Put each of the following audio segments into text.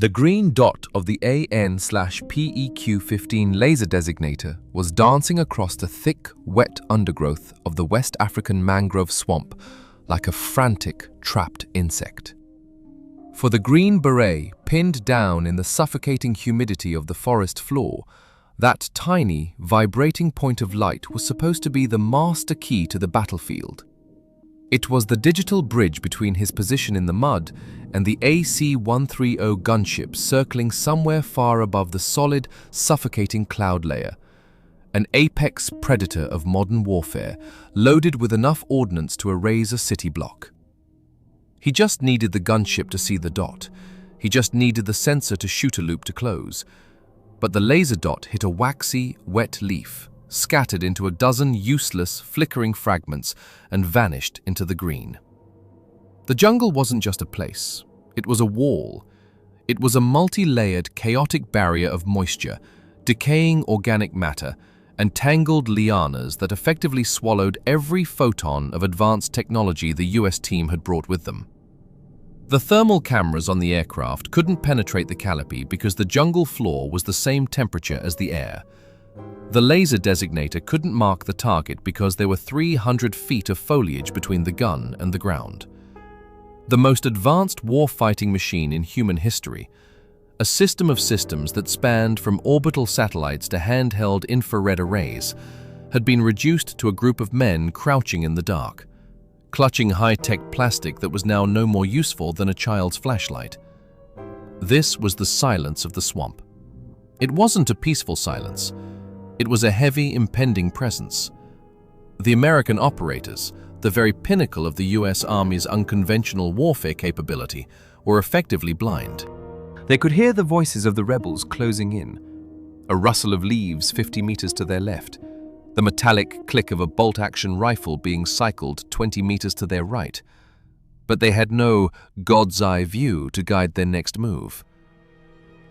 The green dot of the AN/PEQ-15 laser designator was dancing across the thick, wet undergrowth of the West African mangrove swamp like a frantic, trapped insect. For the Green Beret, pinned down in the suffocating humidity of the forest floor, that tiny, vibrating point of light was supposed to be the master key to the battlefield. It was the digital bridge between his position in the mud and the AC-130 gunship circling somewhere far above the solid, suffocating cloud layer, an apex predator of modern warfare, loaded with enough ordnance to erase a city block. He just needed the gunship to see the dot. He just needed the sensor to shoot a loop to close. But the laser dot hit a waxy, wet leaf, scattered into a dozen useless, flickering fragments, and vanished into the green. The jungle wasn't just a place. It was a wall. It was a multi-layered, chaotic barrier of moisture, decaying organic matter, and tangled lianas that effectively swallowed every photon of advanced technology the US team had brought with them. The thermal cameras on the aircraft couldn't penetrate the canopy because the jungle floor was the same temperature as the air. The laser designator couldn't mark the target because there were 300 feet of foliage between the gun and the ground. The most advanced war-fighting machine in human history, a system of systems that spanned from orbital satellites to handheld infrared arrays, had been reduced to a group of men crouching in the dark, clutching high-tech plastic that was now no more useful than a child's flashlight. This was the silence of the swamp. It wasn't a peaceful silence. It was a heavy, impending presence. The American operators, the very pinnacle of the US Army's unconventional warfare capability, were effectively blind. They could hear the voices of the rebels closing in, a rustle of leaves 50 meters to their left, the metallic click of a bolt-action rifle being cycled 20 meters to their right. But they had no God's eye view to guide their next move.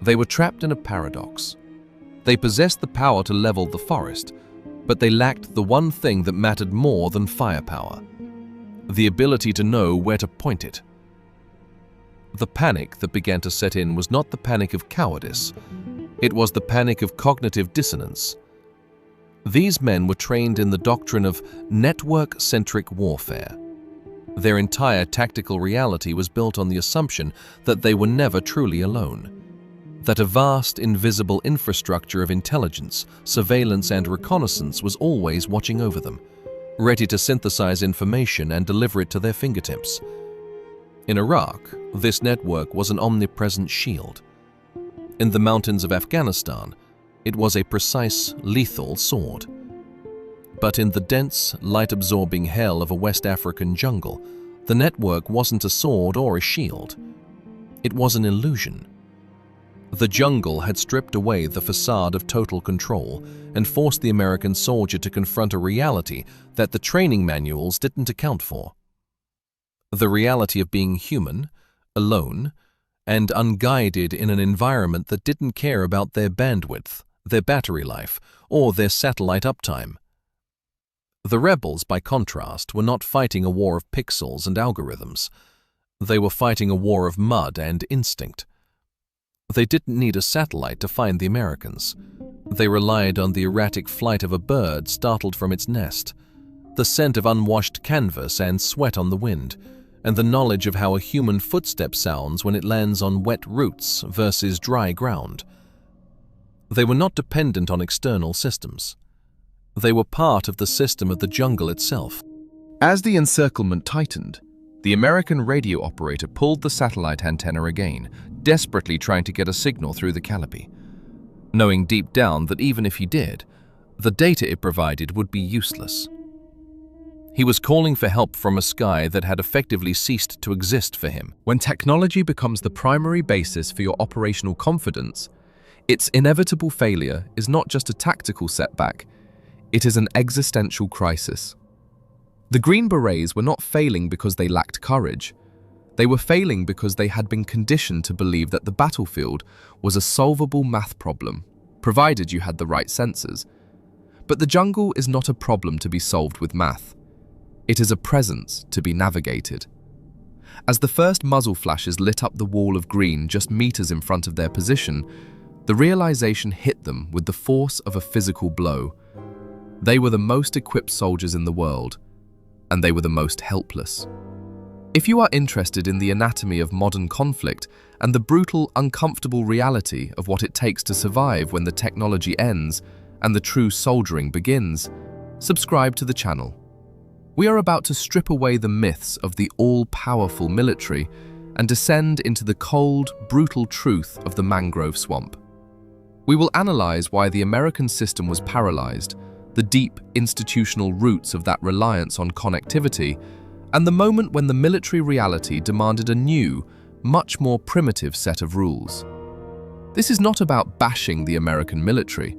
They were trapped in a paradox. They possessed the power to level the forest, but they lacked the one thing that mattered more than firepower: the ability to know where to point it. The panic that began to set in was not the panic of cowardice. It was the panic of cognitive dissonance. These men were trained in the doctrine of network-centric warfare. Their entire tactical reality was built on the assumption that they were never truly alone, that a vast, invisible infrastructure of intelligence, surveillance, and reconnaissance was always watching over them, ready to synthesize information and deliver it to their fingertips. In Iraq, this network was an omnipresent shield. In the mountains of Afghanistan, it was a precise, lethal sword. But in the dense, light-absorbing hell of a West African jungle, the network wasn't a sword or a shield. It was an illusion. The jungle had stripped away the facade of total control and forced the American soldier to confront a reality that the training manuals didn't account for. The reality of being human, alone, and unguided in an environment that didn't care about their bandwidth, their battery life, or their satellite uptime. The rebels, by contrast, were not fighting a war of pixels and algorithms. They were fighting a war of mud and instinct. They didn't need a satellite to find the Americans. They relied on the erratic flight of a bird startled from its nest, the scent of unwashed canvas and sweat on the wind, and the knowledge of how a human footstep sounds when it lands on wet roots versus dry ground. They were not dependent on external systems. They were part of the system of the jungle itself. As the encirclement tightened, the American radio operator pulled the satellite antenna again, desperately trying to get a signal through the canopy, knowing deep down that even if he did, the data it provided would be useless. He was calling for help from a sky that had effectively ceased to exist for him. When technology becomes the primary basis for your operational confidence, its inevitable failure is not just a tactical setback, it is an existential crisis. The Green Berets were not failing because they lacked courage. They were failing because they had been conditioned to believe that the battlefield was a solvable math problem, provided you had the right sensors. But the jungle is not a problem to be solved with math. It is a presence to be navigated. As the first muzzle flashes lit up the wall of green just meters in front of their position, the realization hit them with the force of a physical blow. They were the most equipped soldiers in the world, and they were the most helpless. If you are interested in the anatomy of modern conflict and the brutal, uncomfortable reality of what it takes to survive when the technology ends and the true soldiering begins, subscribe to the channel. We are about to strip away the myths of the all-powerful military and descend into the cold, brutal truth of the mangrove swamp. We will analyze why the American system was paralyzed, the deep institutional roots of that reliance on connectivity, and the moment when the military reality demanded a new, much more primitive set of rules. This is not about bashing the American military.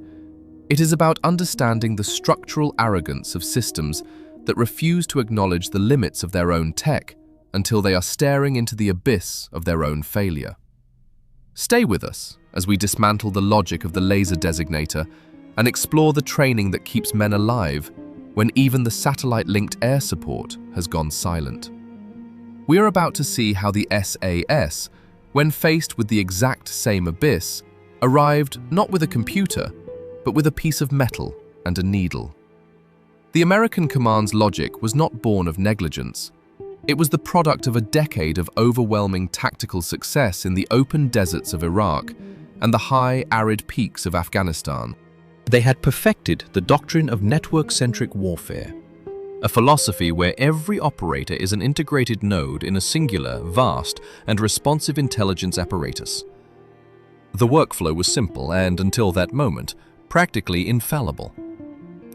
It is about understanding the structural arrogance of systems that refuse to acknowledge the limits of their own tech until they are staring into the abyss of their own failure. Stay with us as we dismantle the logic of the laser designator and explore the training that keeps men alive when even the satellite-linked air support has gone silent. We are about to see how the SAS, when faced with the exact same abyss, arrived not with a computer, but with a piece of metal and a needle. The American command's logic was not born of negligence. It was the product of a decade of overwhelming tactical success in the open deserts of Iraq and the high, arid peaks of Afghanistan. They had perfected the doctrine of network-centric warfare, a philosophy where every operator is an integrated node in a singular, vast, and responsive intelligence apparatus. The workflow was simple and, until that moment, practically infallible.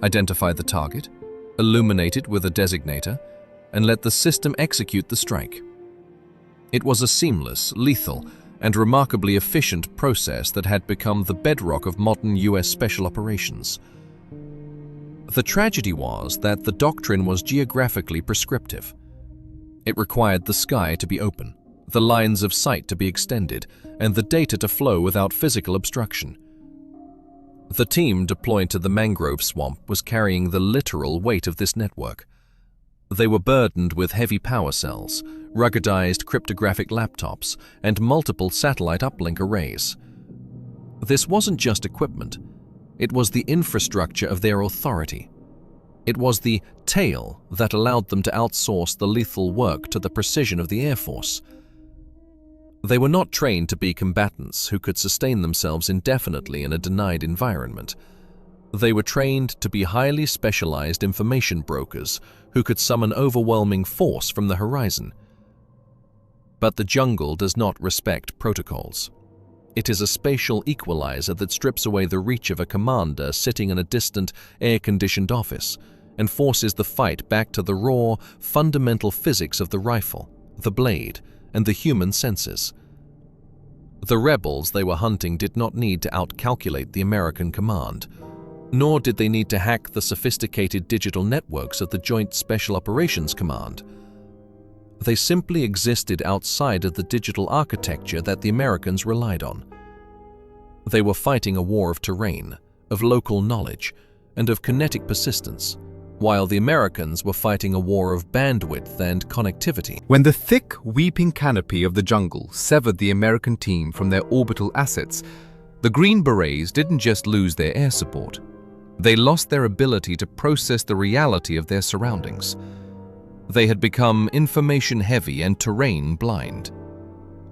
Identify the target, illuminate it with a designator, and let the system execute the strike. It was a seamless, lethal, and remarkably efficient process that had become the bedrock of modern US special operations. The tragedy was that the doctrine was geographically prescriptive. It required the sky to be open, the lines of sight to be extended, and the data to flow without physical obstruction. The team deployed to the mangrove swamp was carrying the literal weight of this network. They were burdened with heavy power cells, ruggedized cryptographic laptops, and multiple satellite uplink arrays. This wasn't just equipment. It was the infrastructure of their authority. It was the tail that allowed them to outsource the lethal work to the precision of the Air Force. They were not trained to be combatants who could sustain themselves indefinitely in a denied environment. They were trained to be highly specialized information brokers who could summon overwhelming force from the horizon. But the jungle does not respect protocols. It is a spatial equalizer that strips away the reach of a commander sitting in a distant, air-conditioned office and forces the fight back to the raw, fundamental physics of the rifle, the blade, and the human senses. The rebels they were hunting did not need to outcalculate the American command, nor did they need to hack the sophisticated digital networks of the Joint Special Operations Command. They simply existed outside of the digital architecture that the Americans relied on. They were fighting a war of terrain, of local knowledge, and of kinetic persistence, while the Americans were fighting a war of bandwidth and connectivity. When the thick, weeping canopy of the jungle severed the American team from their orbital assets, the Green Berets didn't just lose their air support. They lost their ability to process the reality of their surroundings. They had become information-heavy and terrain-blind.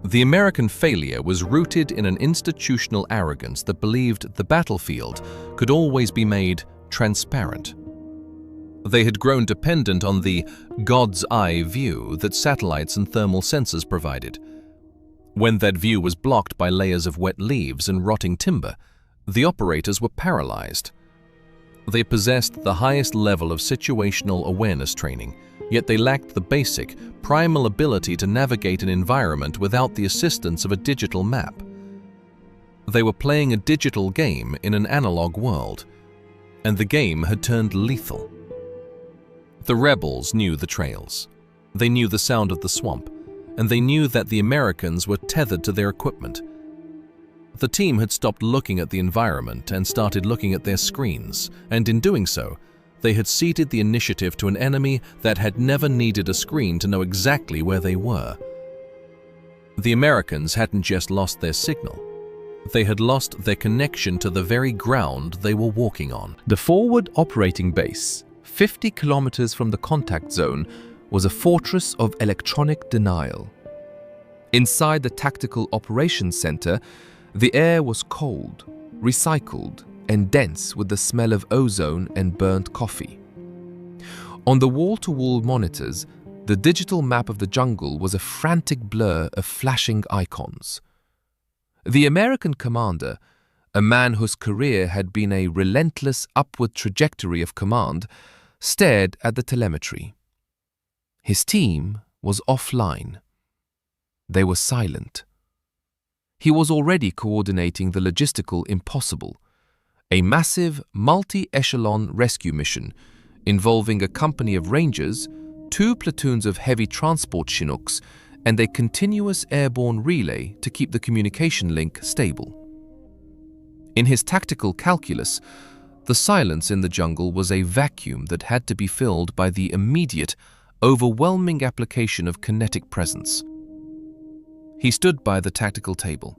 The American failure was rooted in an institutional arrogance that believed the battlefield could always be made transparent. They had grown dependent on the God's eye view that satellites and thermal sensors provided. When that view was blocked by layers of wet leaves and rotting timber, the operators were paralyzed. They possessed the highest level of situational awareness training, yet they lacked the basic, primal ability to navigate an environment without the assistance of a digital map. They were playing a digital game in an analog world, and the game had turned lethal. The rebels knew the trails. They knew the sound of the swamp, and they knew that the Americans were tethered to their equipment. The team had stopped looking at the environment and started looking at their screens, and in doing so, they had ceded the initiative to an enemy that had never needed a screen to know exactly where they were. The Americans hadn't just lost their signal. They had lost their connection to the very ground they were walking on. The forward operating base, 50 kilometers from the contact zone, was a fortress of electronic denial. Inside the Tactical Operations Center, the air was cold, recycled, and dense with the smell of ozone and burnt coffee. On the wall-to-wall monitors, the digital map of the jungle was a frantic blur of flashing icons. The American commander, a man whose career had been a relentless upward trajectory of command, stared at the telemetry. His team was offline. They were silent. He was already coordinating the logistical impossible, a massive multi-echelon rescue mission involving a company of rangers, 2 platoons of heavy transport Chinooks, and a continuous airborne relay to keep the communication link stable. In his tactical calculus, the silence in the jungle was a vacuum that had to be filled by the immediate, overwhelming application of kinetic presence. He stood by the tactical table,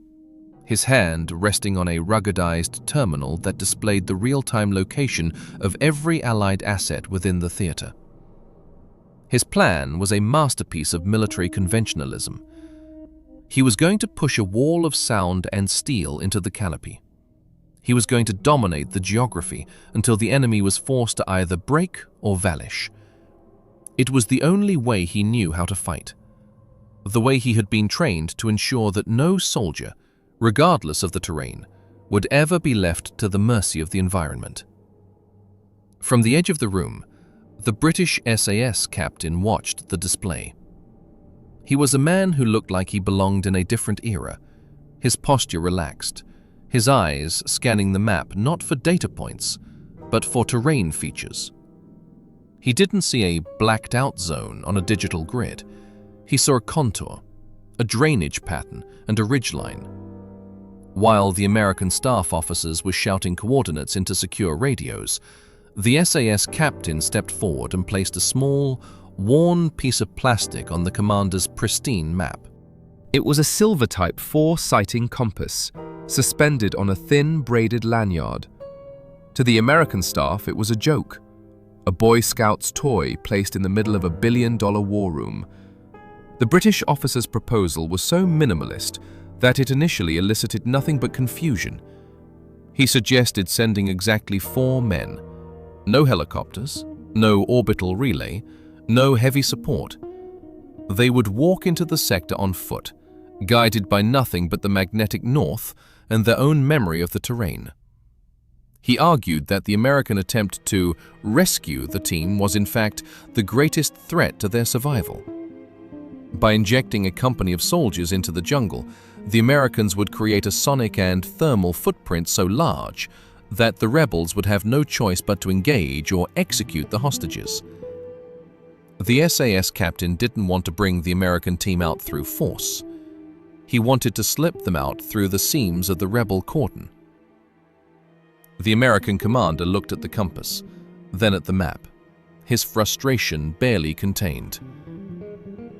his hand resting on a ruggedized terminal that displayed the real-time location of every Allied asset within the theater. His plan was a masterpiece of military conventionalism. He was going to push a wall of sound and steel into the canopy. He was going to dominate the geography until the enemy was forced to either break or vanish. It was the only way he knew how to fight, the way he had been trained to ensure that no soldier, regardless of the terrain, would ever be left to the mercy of the environment. From the edge of the room, the British SAS captain watched the display. He was a man who looked like he belonged in a different era, his posture relaxed, his eyes scanning the map not for data points, but for terrain features. He didn't see a blacked-out zone on a digital grid. He saw a contour, a drainage pattern, and a ridgeline. While the American staff officers were shouting coordinates into secure radios, the SAS captain stepped forward and placed a small, worn piece of plastic on the commander's pristine map. It was a Silva-type 4-sighting compass, suspended on a thin, braided lanyard. To the American staff, it was a joke, a Boy Scout's toy placed in the middle of a billion-dollar war room. The British officer's proposal was so minimalist that it initially elicited nothing but confusion. He suggested sending exactly 4 men. No helicopters, no orbital relay, no heavy support. They would walk into the sector on foot, guided by nothing but the magnetic north and their own memory of the terrain. He argued that the American attempt to rescue the team was in fact the greatest threat to their survival. By injecting a company of soldiers into the jungle, the Americans would create a sonic and thermal footprint so large that the rebels would have no choice but to engage or execute the hostages. The SAS captain didn't want to bring the American team out through force. He wanted to slip them out through the seams of the rebel cordon. The American commander looked at the compass, then at the map, his frustration barely contained.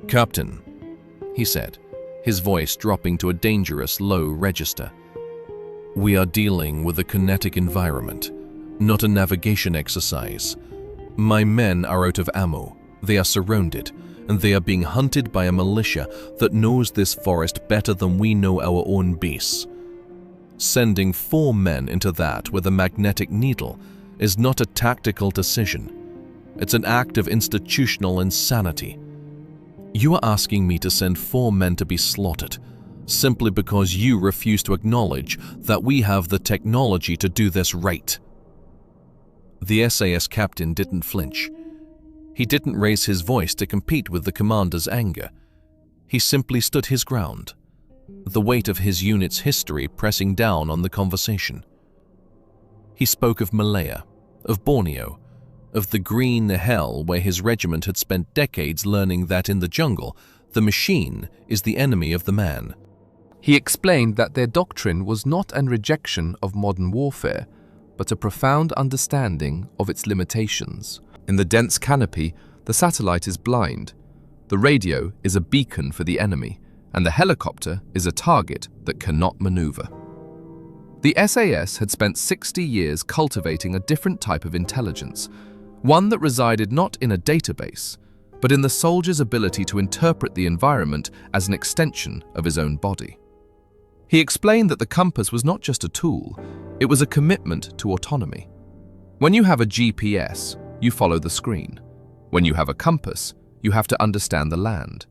"Captain," he said, his voice dropping to a dangerous low register, "we are dealing with a kinetic environment, not a navigation exercise. My men are out of ammo, they are surrounded, and they are being hunted by a militia that knows this forest better than we know our own base. Sending 4 men into that with a magnetic needle is not a tactical decision. It's an act of institutional insanity. You are asking me to send 4 men to be slaughtered, simply because you refuse to acknowledge that we have the technology to do this right." The SAS captain didn't flinch. He didn't raise his voice to compete with the commander's anger. He simply stood his ground, the weight of his unit's history pressing down on the conversation. He spoke of Malaya, of Borneo, of the green hell where his regiment had spent decades learning that in the jungle, the machine is the enemy of the man. He explained that their doctrine was not a rejection of modern warfare, but a profound understanding of its limitations. In the dense canopy, the satellite is blind. The radio is a beacon for the enemy, and the helicopter is a target that cannot maneuver. The SAS had spent 60 years cultivating a different type of intelligence, one that resided not in a database, but in the soldier's ability to interpret the environment as an extension of his own body. He explained that the compass was not just a tool, it was a commitment to autonomy. When you have a GPS, you follow the screen. When you have a compass, you have to understand the land.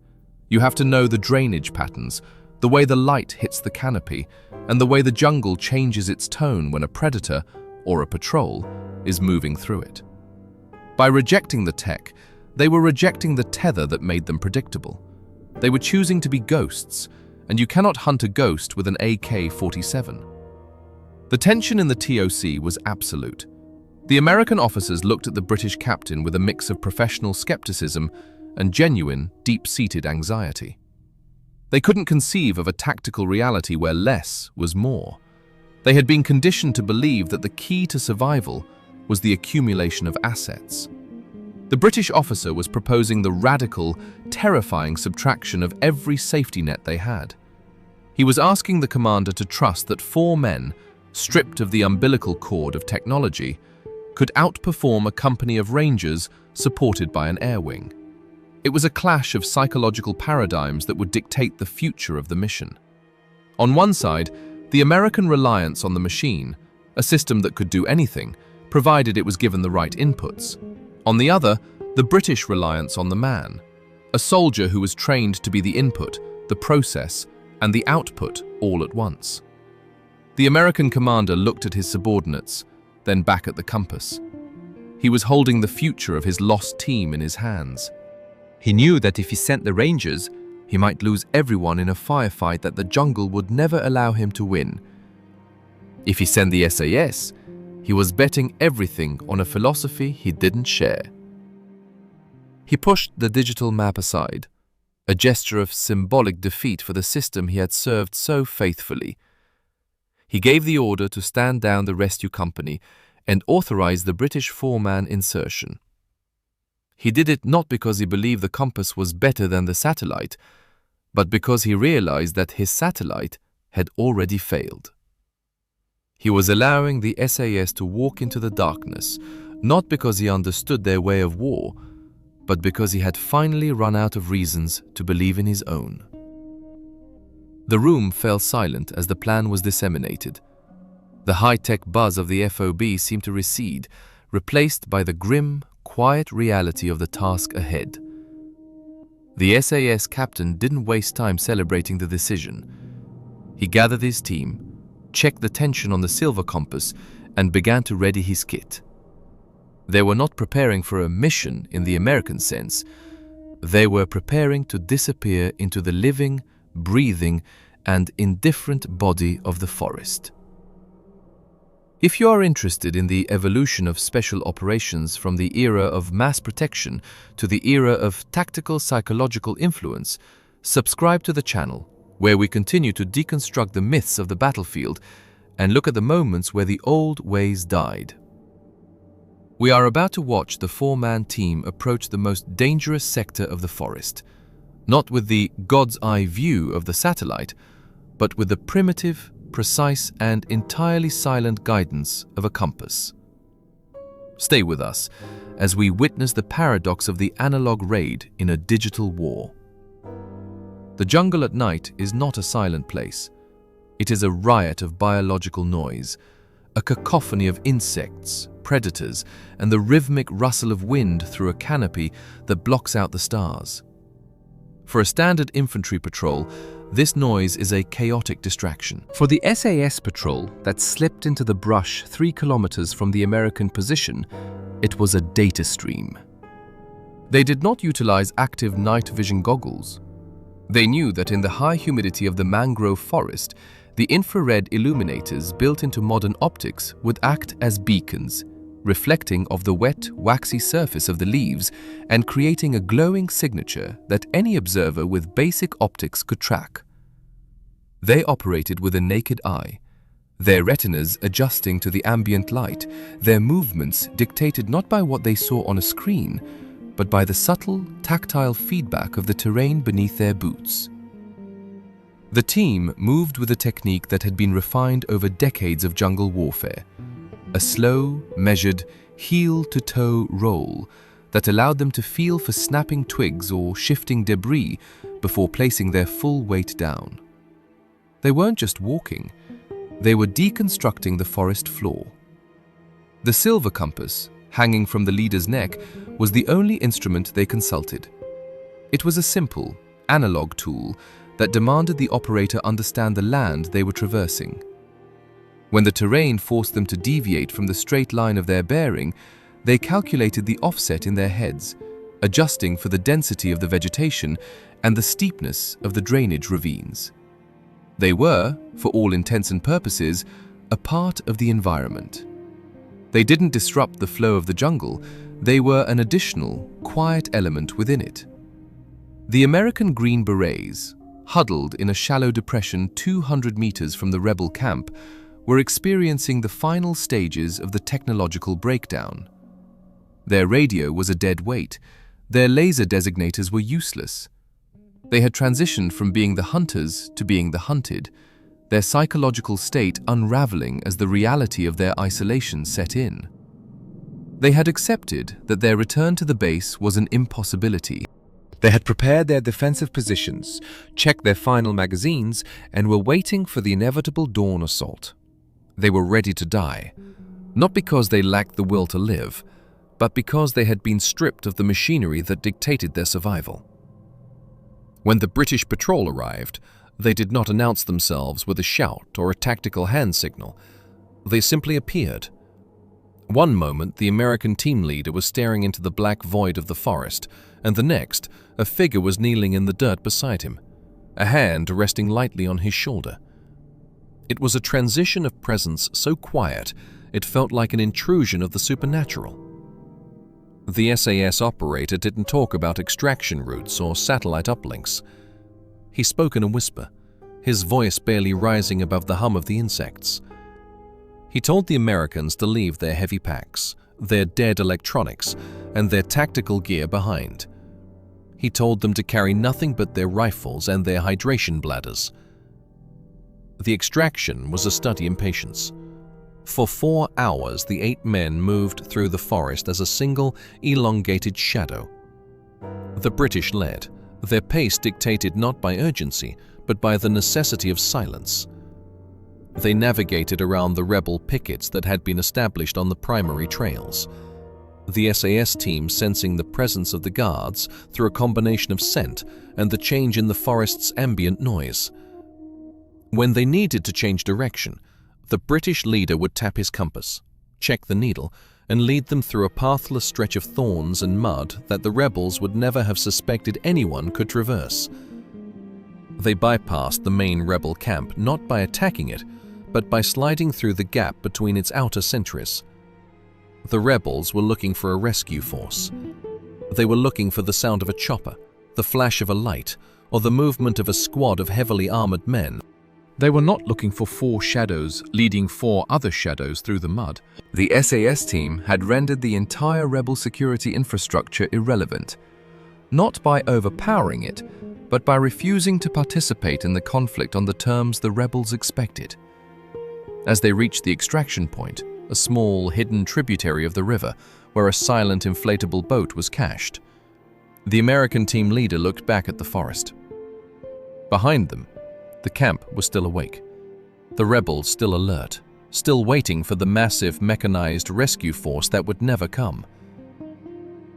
You have to know the drainage patterns, the way the light hits the canopy, and the way the jungle changes its tone when a predator, or a patrol, is moving through it. By rejecting the tech, they were rejecting the tether that made them predictable. They were choosing to be ghosts, and you cannot hunt a ghost with an AK-47. The tension in the TOC was absolute. The American officers looked at the British captain with a mix of professional skepticism and genuine, deep-seated anxiety. They couldn't conceive of a tactical reality where less was more. They had been conditioned to believe that the key to survival was the accumulation of assets. The British officer was proposing the radical, terrifying subtraction of every safety net they had. He was asking the commander to trust that 4 men, stripped of the umbilical cord of technology, could outperform a company of Rangers supported by an air wing. It was a clash of psychological paradigms that would dictate the future of the mission. On one side, the American reliance on the machine, a system that could do anything, provided it was given the right inputs. On the other, the British reliance on the man, a soldier who was trained to be the input, the process, and the output all at once. The American commander looked at his subordinates, then back at the compass. He was holding the future of his lost team in his hands. He knew that if he sent the Rangers, he might lose everyone in a firefight that the jungle would never allow him to win. If he sent the SAS, he was betting everything on a philosophy he didn't share. He pushed the digital map aside, a gesture of symbolic defeat for the system he had served so faithfully. He gave the order to stand down the rescue company and authorize the British 4-man insertion. He did it not because he believed the compass was better than the satellite, but because he realized that his satellite had already failed. He was allowing the SAS to walk into the darkness, not because he understood their way of war, but because he had finally run out of reasons to believe in his own. The room fell silent as the plan was disseminated. The high-tech buzz of the FOB seemed to recede, replaced by the grim, quiet reality of the task ahead. The SAS captain didn't waste time celebrating the decision. He gathered his team, checked the tension on the Silva compass, and began to ready his kit. They were not preparing for a mission in the American sense. They were preparing to disappear into the living, breathing, and indifferent body of the forest. If you are interested in the evolution of special operations from the era of mass protection to the era of tactical psychological influence, subscribe to the channel, where we continue to deconstruct the myths of the battlefield and look at the moments where the old ways died. We are about to watch the 4-man team approach the most dangerous sector of the forest, not with the God's eye view of the satellite, but with the primitive, precise, and entirely silent guidance of a compass. Stay with us as we witness the paradox of the analog raid in a digital war. The jungle at night is not a silent place. It is a riot of biological noise, a cacophony of insects, predators, and the rhythmic rustle of wind through a canopy that blocks out the stars. For a standard infantry patrol, this noise is a chaotic distraction. For the SAS patrol that slipped into the brush 3 kilometers from the American position, it was a data stream. They did not utilize active night vision goggles. They knew that in the high humidity of the mangrove forest, the infrared illuminators built into modern optics would act as beacons, reflecting off the wet, waxy surface of the leaves and creating a glowing signature that any observer with basic optics could track. They operated with a naked eye. their retinas adjusting to the ambient light, their movements dictated not by what they saw on a screen, but by the subtle, tactile feedback of the terrain beneath their boots. The team moved with a technique that had been refined over decades of jungle warfare, a slow, measured, heel-to-toe roll that allowed them to feel for snapping twigs or shifting debris before placing their full weight down. They weren't just walking, they were deconstructing the forest floor. The Silva compass, hanging from the leader's neck, was the only instrument they consulted. It was a simple, analog tool that demanded the operator understand the land they were traversing. When the terrain forced them to deviate from the straight line of their bearing, they calculated the offset in their heads, adjusting for the density of the vegetation and the steepness of the drainage ravines. They were, for all intents and purposes, a part of the environment. They didn't disrupt the flow of the jungle, they were an additional, quiet element within it. The American Green Berets, huddled in a shallow depression 200 meters from the rebel camp, were experiencing the final stages of the technological breakdown. Their radio was a dead weight, their laser designators were useless. They had transitioned from being the hunters to being the hunted, their psychological state unraveling as the reality of their isolation set in. They had accepted that their return to the base was an impossibility. They had prepared their defensive positions, checked their final magazines, and were waiting for the inevitable dawn assault. They were ready to die, not because they lacked the will to live, but because they had been stripped of the machinery that dictated their survival. When the British patrol arrived, they did not announce themselves with a shout or a tactical hand signal. They simply appeared. One moment, the American team leader was staring into the black void of the forest, and the next, a figure was kneeling in the dirt beside him, a hand resting lightly on his shoulder. It was a transition of presence so quiet, it felt like an intrusion of the supernatural. The SAS operator didn't talk about extraction routes or satellite uplinks. He spoke in a whisper, his voice barely rising above the hum of the insects. He told the Americans to leave their heavy packs, their dead electronics, and their tactical gear behind. He told them to carry nothing but their rifles and their hydration bladders. The extraction was a study in patience. For 4 hours, the 8 men moved through the forest as a single, elongated shadow. The British led, their pace dictated not by urgency, but by the necessity of silence. They navigated around the rebel pickets that had been established on the primary trails. The SAS team sensing the presence of the guards through a combination of scent and the change in the forest's ambient noise. When they needed to change direction, the British leader would tap his compass, check the needle, and lead them through a pathless stretch of thorns and mud that the rebels would never have suspected anyone could traverse. They bypassed the main rebel camp not by attacking it, but by sliding through the gap between its outer sentries. The rebels were looking for a rescue force. They were looking for the sound of a chopper, the flash of a light, or the movement of a squad of heavily armored men. They were not looking for 4 shadows leading 4 other shadows through the mud. The SAS team had rendered the entire rebel security infrastructure irrelevant, not by overpowering it, but by refusing to participate in the conflict on the terms the rebels expected. As they reached the extraction point, a small, hidden tributary of the river, where a silent inflatable boat was cached, the American team leader looked back at the forest. Behind them, the camp was still awake, the rebels still alert, still waiting for the massive mechanized rescue force that would never come.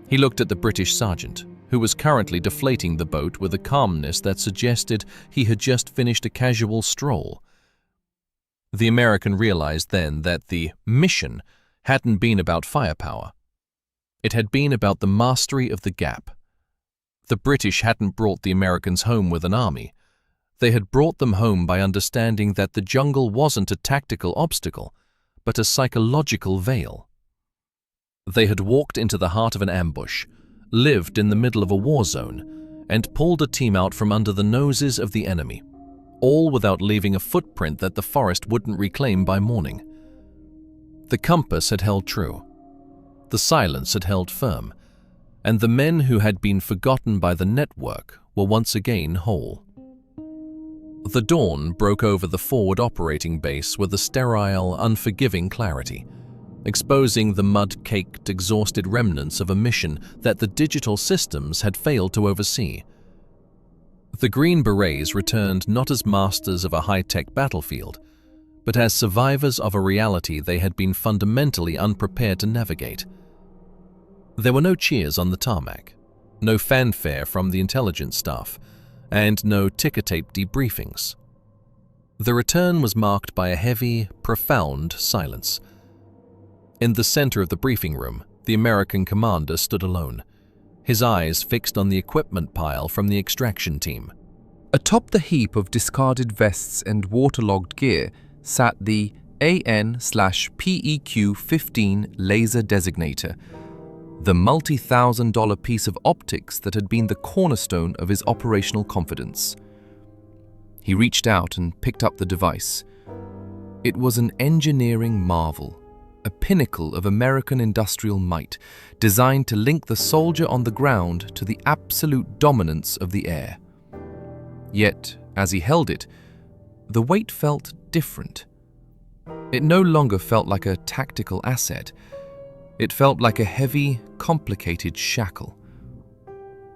He looked at the British sergeant, who was currently deflating the boat with a calmness that suggested he had just finished a casual stroll. The American realized then that the mission hadn't been about firepower. It had been about the mastery of the gap. The British hadn't brought the Americans home with an army. They had brought them home by understanding that the jungle wasn't a tactical obstacle, but a psychological veil. They had walked into the heart of an ambush, lived in the middle of a war zone, and pulled a team out from under the noses of the enemy, all without leaving a footprint that the forest wouldn't reclaim by morning. The compass had held true. The silence had held firm, and the men who had been forgotten by the network were once again whole. The dawn broke over the forward operating base with a sterile, unforgiving clarity, exposing the mud-caked, exhausted remnants of a mission that the digital systems had failed to oversee. The Green Berets returned not as masters of a high-tech battlefield, but as survivors of a reality they had been fundamentally unprepared to navigate. There were no cheers on the tarmac, no fanfare from the intelligence staff, and no ticker-tape debriefings. The return was marked by a heavy, profound silence. In the center of the briefing room, the American commander stood alone, his eyes fixed on the equipment pile from the extraction team. Atop the heap of discarded vests and waterlogged gear sat the AN/PEQ-15 laser designator, the multi-thousand-dollar piece of optics that had been the cornerstone of his operational confidence. He reached out and picked up the device. It was an engineering marvel, a pinnacle of American industrial might, designed to link the soldier on the ground to the absolute dominance of the air. Yet, as he held it, the weight felt different. It no longer felt like a tactical asset. It felt like a heavy, complicated shackle.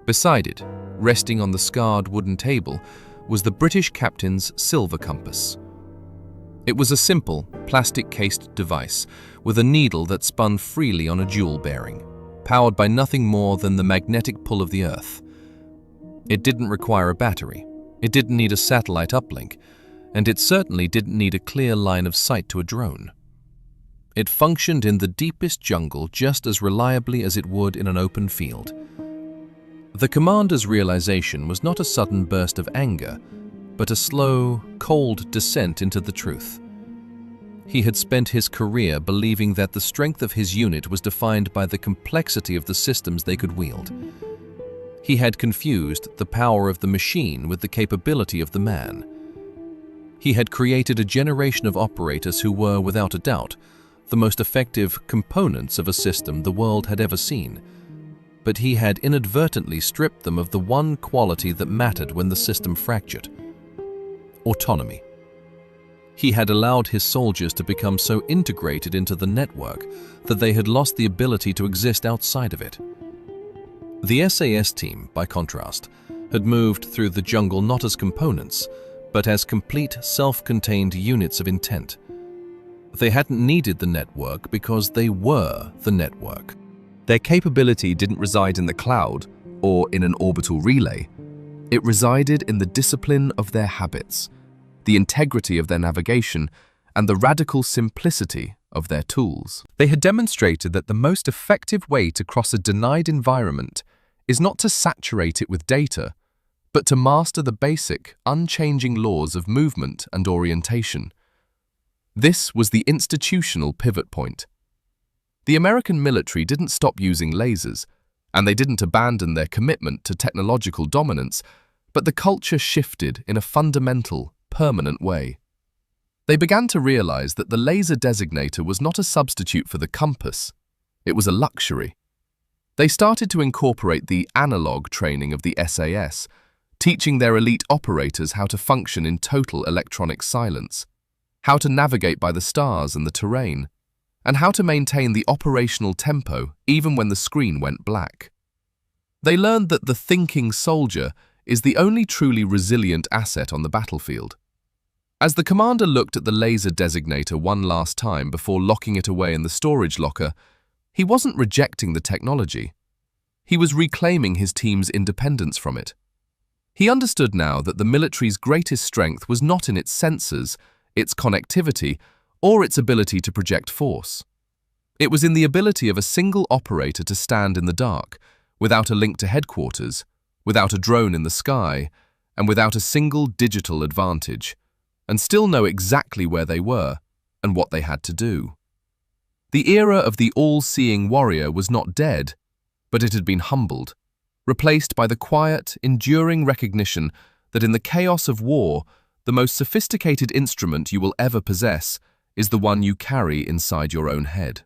Beside it, resting on the scarred wooden table, was the British captain's Silva compass. It was a simple, plastic-cased device with a needle that spun freely on a jewel bearing, powered by nothing more than the magnetic pull of the Earth. It didn't require a battery, it didn't need a satellite uplink, and it certainly didn't need a clear line of sight to a drone. It functioned in the deepest jungle just as reliably as it would in an open field. The commander's realization was not a sudden burst of anger, but a slow, cold descent into the truth. He had spent his career believing that the strength of his unit was defined by the complexity of the systems they could wield. He had confused the power of the machine with the capability of the man. He had created a generation of operators who were, without a doubt, the most effective components of a system the world had ever seen, but he had inadvertently stripped them of the one quality that mattered when the system fractured: autonomy. He had allowed his soldiers to become so integrated into the network that they had lost the ability to exist outside of it. The SAS team, by contrast, had moved through the jungle not as components, but as complete self-contained units of intent. They hadn't needed the network because they were the network. Their capability didn't reside in the cloud or in an orbital relay. It resided in the discipline of their habits, the integrity of their navigation, and the radical simplicity of their tools. They had demonstrated that the most effective way to cross a denied environment is not to saturate it with data, but to master the basic, unchanging laws of movement and orientation. This was the institutional pivot point. The American military didn't stop using lasers, and they didn't abandon their commitment to technological dominance, but the culture shifted in a fundamental, permanent way. They began to realize that the laser designator was not a substitute for the compass. It was a luxury. They started to incorporate the analog training of the SAS, teaching their elite operators how to function in total electronic silence, how to navigate by the stars and the terrain, and how to maintain the operational tempo even when the screen went black. They learned that the thinking soldier is the only truly resilient asset on the battlefield. As the commander looked at the laser designator one last time before locking it away in the storage locker, he wasn't rejecting the technology. He was reclaiming his team's independence from it. He understood now that the military's greatest strength was not in its sensors, its connectivity, or its ability to project force. It was in the ability of a single operator to stand in the dark, without a link to headquarters, without a drone in the sky, and without a single digital advantage, and still know exactly where they were and what they had to do. The era of the all-seeing warrior was not dead, but it had been humbled, replaced by the quiet, enduring recognition that in the chaos of war, The most sophisticated instrument you will ever possess is the one you carry inside your own head.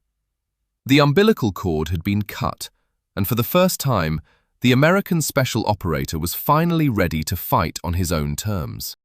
The umbilical cord had been cut, and for the first time, the American special operator was finally ready to fight on his own terms.